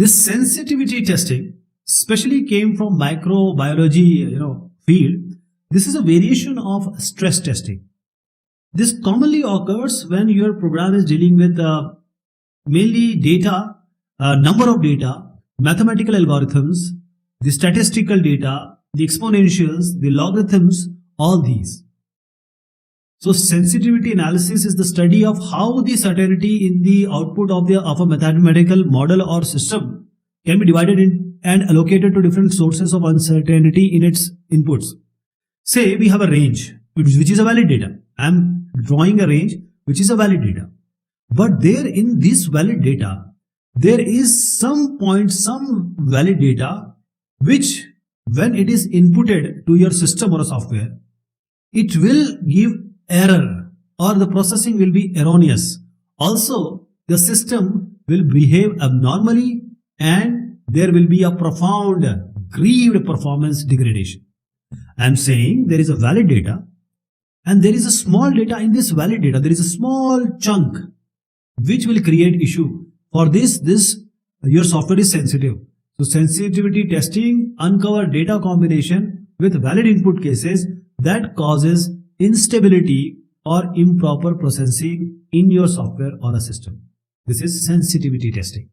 This sensitivity testing especially came from microbiology, field. This is a variation of stress testing. This commonly occurs when your program is dealing with mainly data, number of data, mathematical algorithms, the statistical data, the exponentials, the logarithms, all these. So sensitivity analysis is the study of how the certainty in the output of a mathematical model or system can be divided in and allocated to different sources of uncertainty in its inputs. Say we have a range which is a valid data. I am drawing a range which is a valid data. But there in this valid data, there is some point, some valid data which when it is inputted to your system or a software, it will give error or the processing will be erroneous. Also, the system will behave abnormally and there will be a profound, grieved performance degradation. I am saying there is a valid data and there is a small data in this valid data. There is a small chunk which will create issue. For this your software is sensitive. So sensitivity testing uncover data combination with valid input cases that causes instability or improper processing in your software or a system. This is sensitivity testing.